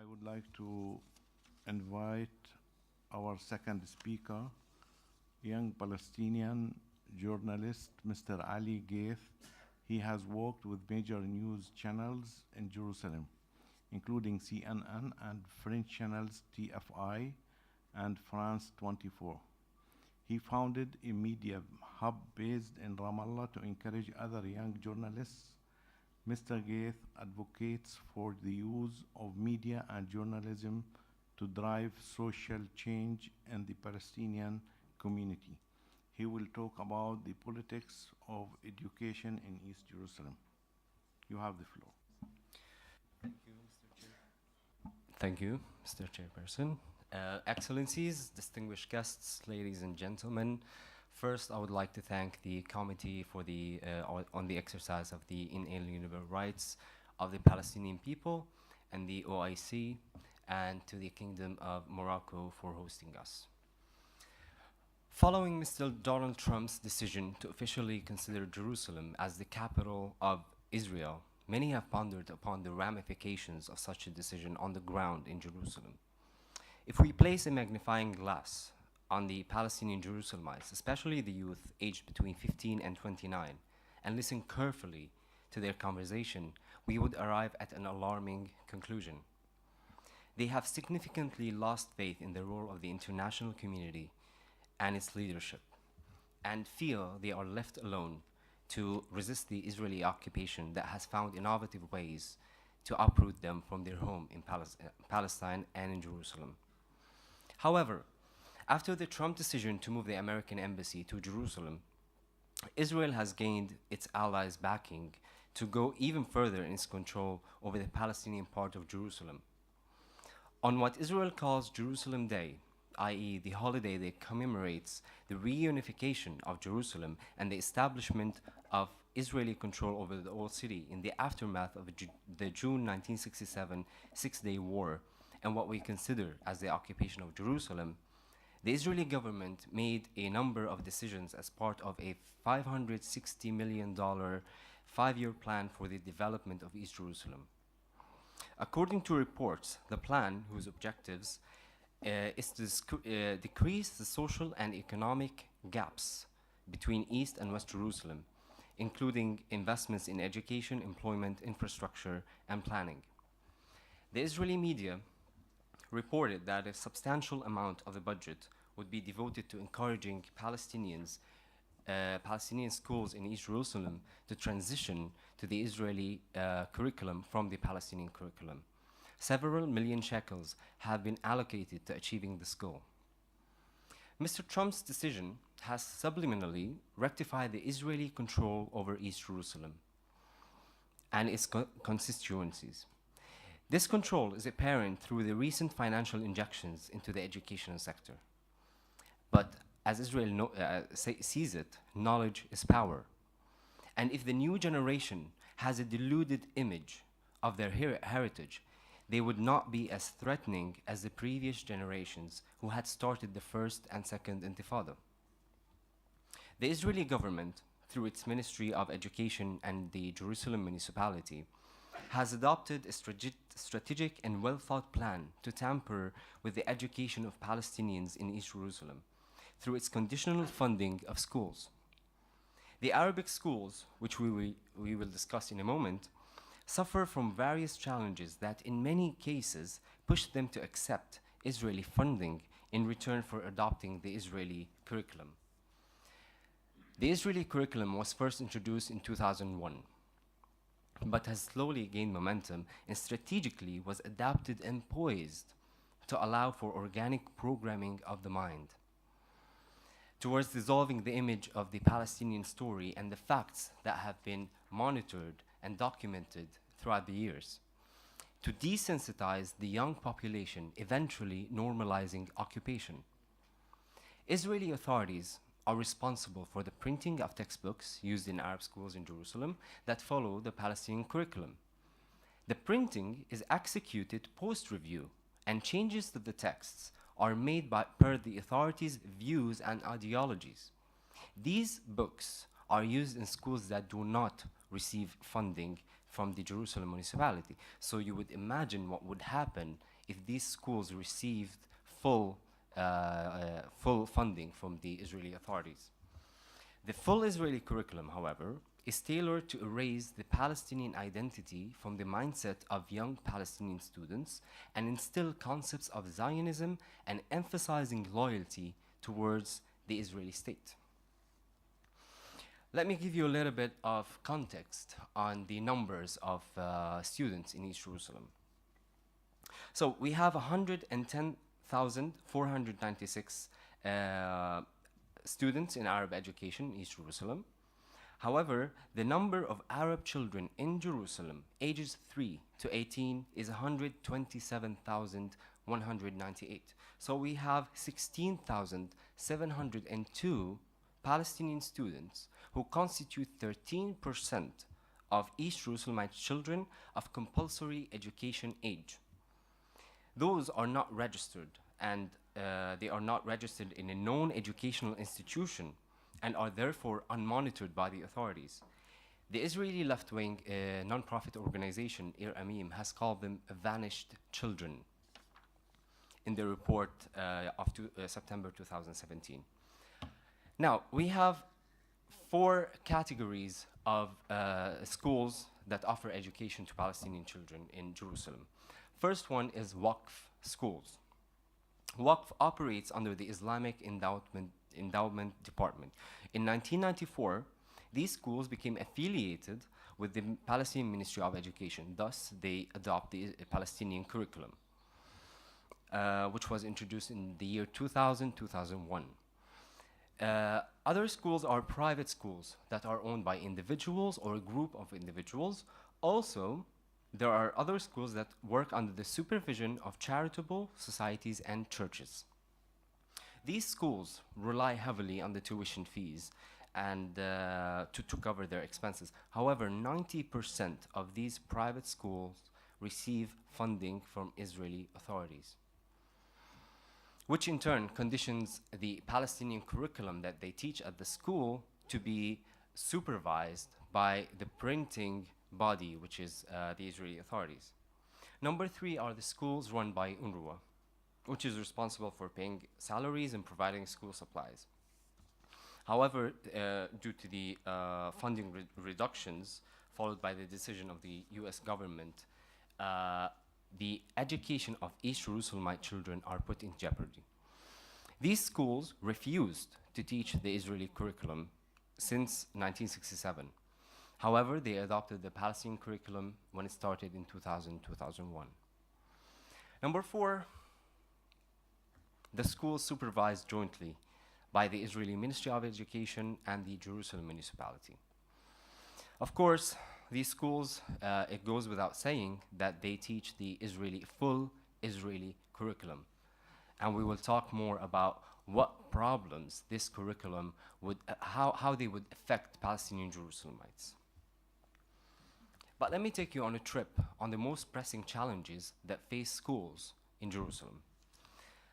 I would like to invite our second speaker, young Palestinian journalist, Mr. Ali Ghaith. He has worked with major news channels in Jerusalem, including CNN and French channels TFI and France 24. He founded a media hub based in Ramallah to encourage other young journalists. Mr. Ghaith advocates for the use of media and journalism to drive social change in the Palestinian community. He will talk about the politics of education in East Jerusalem. You have the floor. Thank you, Mr. Chairperson. Excellencies, distinguished guests, ladies and gentlemen, first I would like to thank the committee for on the exercise of the inalienable rights of the Palestinian people and the OIC, and to the Kingdom of Morocco for hosting us. Following Mr. Donald Trump's decision to officially consider Jerusalem as the capital of Israel, many have pondered upon the ramifications of such a decision on the ground in Jerusalem. If we place a magnifying glass on the Palestinian Jerusalemites, especially the youth aged between 15 and 29, and listen carefully to their conversation, we would arrive at an alarming conclusion. They have significantly lost faith in the role of the international community and its leadership, and feel they are left alone to resist the Israeli occupation that has found innovative ways to uproot them from their home in Palestine and in Jerusalem. However, after the Trump decision to move the American embassy to Jerusalem, Israel has gained its allies' backing to go even further in its control over the Palestinian part of Jerusalem. On what Israel calls Jerusalem Day, i.e. the holiday that commemorates the reunification of Jerusalem and the establishment of Israeli control over the old city in the aftermath of the June 1967 Six-Day War and what we consider as the occupation of Jerusalem, the Israeli government made a number of decisions as part of a $560 million five-year plan for the development of East Jerusalem. According to reports, the plan, whose objectives is to decrease the social and economic gaps between East and West Jerusalem, including investments in education, employment, infrastructure, and planning. The Israeli media reported that a substantial amount of the budget would be devoted to encouraging Palestinian schools in East Jerusalem to transition to the Israeli curriculum from the Palestinian curriculum. Several million shekels have been allocated to achieving this goal. Mr. Trump's decision has subliminally rectified the Israeli control over East Jerusalem and its constituencies. This control is apparent through the recent financial injections into the educational sector. But as Israel sees it, knowledge is power. And if the new generation has a deluded image of their heritage, they would not be as threatening as the previous generations who had started the first and second Intifada. The Israeli government, through its Ministry of Education and the Jerusalem municipality, has adopted a strategic and well-thought plan to tamper with the education of Palestinians in East Jerusalem through its conditional funding of schools. The Arabic schools, which we will discuss in a moment, suffer from various challenges that in many cases push them to accept Israeli funding in return for adopting the Israeli curriculum. The Israeli curriculum was first introduced in 2001, but has slowly gained momentum and strategically was adapted and poised to allow for organic programming of the mind, towards dissolving the image of the Palestinian story and the facts that have been monitored and documented throughout the years, to desensitize the young population, eventually normalizing occupation. Israeli authorities are responsible for the printing of textbooks used in Arab schools in Jerusalem that follow the Palestinian curriculum. The printing is executed post-review, and changes to the texts are made per the authorities' views and ideologies. These books are used in schools that do not receive funding from the Jerusalem municipality. So you would imagine what would happen if these schools received full funding from the Israeli authorities. The full Israeli curriculum, however, is tailored to erase the Palestinian identity from the mindset of young Palestinian students and instill concepts of Zionism and emphasizing loyalty towards the Israeli state. Let me give you a little bit of context on the numbers of students in East Jerusalem. So we have 110,496 students in Arab education in East Jerusalem. However, the number of Arab children in Jerusalem, ages 3 to 18, is 127,198. So we have 16,702 Palestinian students who constitute 13% of East Jerusalemite children of compulsory education age. Those are not registered, and they are not registered in a known educational institution and are therefore unmonitored by the authorities. The Israeli left-wing non-profit organization, CEIRPP, has called them vanished children in the report of September 2017. Now, we have 4 categories of schools that offer education to Palestinian children in Jerusalem. First one is Waqf schools. Waqf operates under the Islamic Endowment Department. In 1994, these schools became affiliated with the Palestinian Ministry of Education. Thus, they adopt the Palestinian curriculum, which was introduced in the year 2000-2001. Other schools are private schools that are owned by individuals or a group of individuals. Also, there are other schools that work under the supervision of charitable societies and churches. These schools rely heavily on the tuition fees and to cover their expenses. However, 90% of these private schools receive funding from Israeli authorities, which in turn conditions the Palestinian curriculum that they teach at the school to be supervised by the printing body, which is the Israeli authorities. Number 3 are the schools run by UNRWA, which is responsible for paying salaries and providing school supplies. However, due to the funding reductions followed by the decision of the US government, the education of East Jerusalemite children are put in jeopardy. These schools refused to teach the Israeli curriculum since 1967. However, they adopted the Palestinian curriculum when it started in 2000-2001. Number 4, the schools supervised jointly by the Israeli Ministry of Education and the Jerusalem municipality. Of course, these schools, it goes without saying that they teach the full Israeli curriculum. And we will talk more about what problems this curriculum would, how they would affect Palestinian Jerusalemites. But let me take you on a trip on the most pressing challenges that face schools in Jerusalem.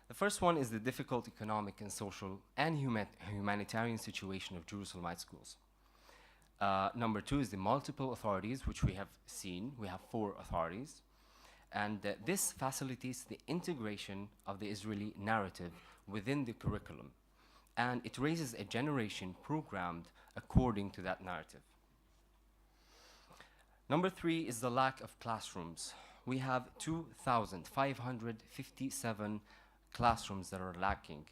The first one is the difficult economic and social and humanitarian situation of Jerusalemite schools. Number 2 is the multiple authorities, which we have seen. We have 4 authorities. And this facilitates the integration of the Israeli narrative within the curriculum. And it raises a generation programmed according to that narrative. Number 3 is the lack of classrooms. We have 2,557 classrooms that are lacking,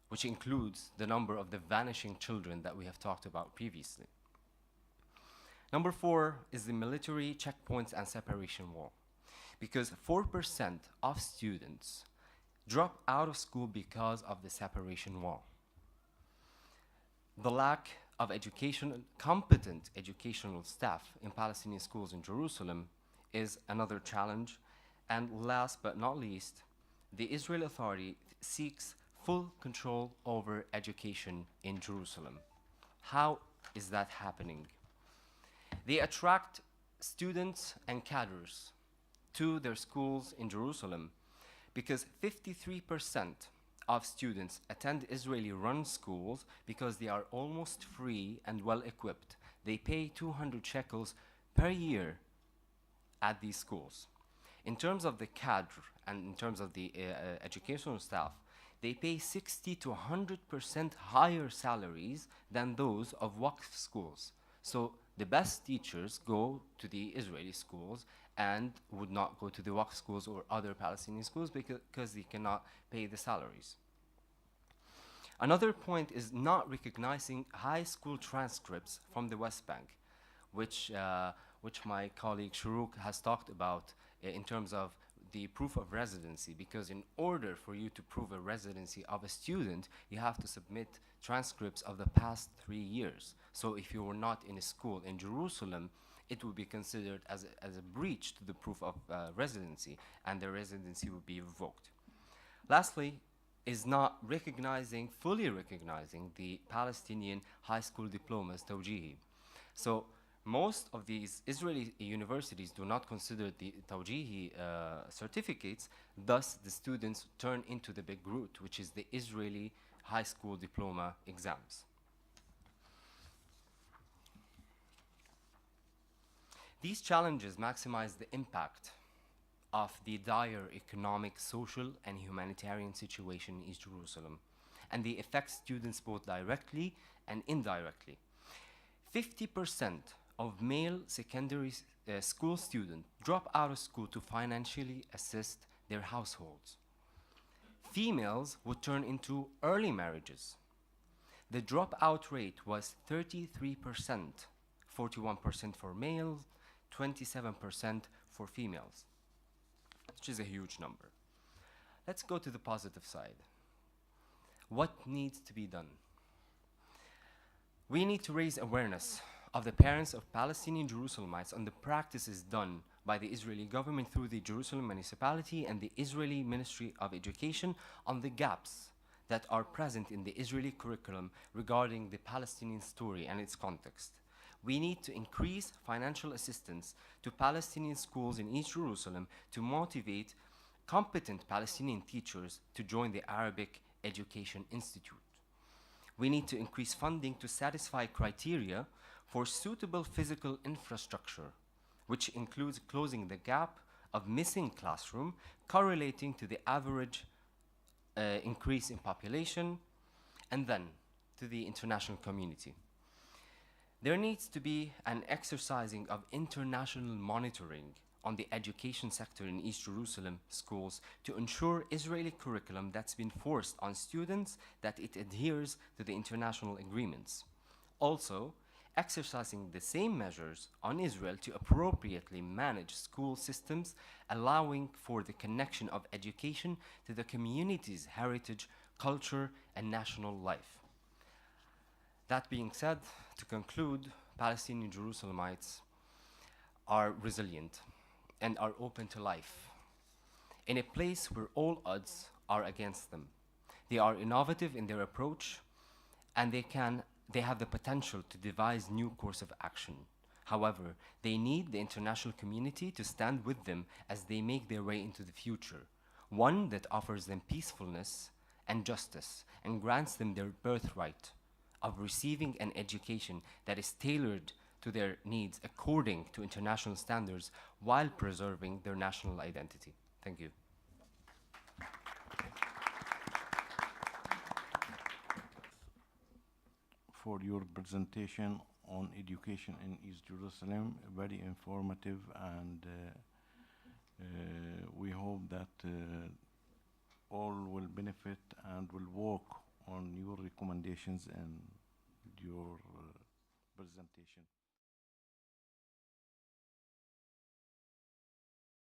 which includes the number of the vanishing children that we have talked about previously. Number 4 is the military checkpoints and separation wall, because 4% of students drop out of school because of the separation wall. The lack of competent educational staff in Palestinian schools in Jerusalem is another challenge. And last but not least, the Israeli Authority seeks full control over education in Jerusalem. How is that happening? They attract students and cadres to their schools in Jerusalem because 53% of students attend Israeli-run schools because they are almost free and well-equipped. They pay 200 shekels per year at these schools. In terms of the cadre and in terms of the educational staff, they pay 60 to 100% higher salaries than those of Waqf schools. So the best teachers go to the Israeli schools and would not go to the Waqf schools or other Palestinian schools because they cannot pay the salaries. Another point is not recognizing high school transcripts from the West Bank, which my colleague Shuruk has talked about in terms of the proof of residency, because in order for you to prove a residency of a student, you have to submit transcripts of the past 3 years. So if you were not in a school in Jerusalem, it would be considered as a breach to the proof of residency, and the residency would be revoked. Lastly, is not fully recognizing the Palestinian high school diplomas, tawjihi. So most of these Israeli universities do not consider the tawjihi certificates, thus the students turn into the big route, which is the Israeli high school diploma exams. These challenges maximize the impact of the dire economic, social, and humanitarian situation in East Jerusalem, and they affect students both directly and indirectly. 50% of male secondary school students drop out of school to financially assist their households. Females would turn into early marriages. The dropout rate was 33%, 41% for males, 27% for females, which is a huge number. Let's go to the positive side. What needs to be done? We need to raise awareness of the parents of Palestinian Jerusalemites on the practices done by the Israeli government through the Jerusalem municipality and the Israeli Ministry of Education on the gaps that are present in the Israeli curriculum regarding the Palestinian story and its context. We need to increase financial assistance to Palestinian schools in East Jerusalem to motivate competent Palestinian teachers to join the Arabic Education Institute. We need to increase funding to satisfy criteria for suitable physical infrastructure, which includes closing the gap of missing classroom correlating to the average increase in population, and then to the international community. There needs to be an exercising of international monitoring on the education sector in East Jerusalem schools to ensure Israeli curriculum that's been forced on students, that it adheres to the international agreements. Also, exercising the same measures on Israel to appropriately manage school systems, allowing for the connection of education to the community's heritage, culture, and national life. That being said, to conclude, Palestinian Jerusalemites are resilient and are open to life in a place where all odds are against them. They are innovative in their approach, and they have the potential to devise new course of action. However, they need the international community to stand with them as they make their way into the future, one that offers them peacefulness and justice and grants them their birthright of receiving an education that is tailored to their needs according to international standards while preserving their national identity. Thank you. For your presentation on education in East Jerusalem, very informative, and we hope that all will benefit and will work on your recommendations and your presentation.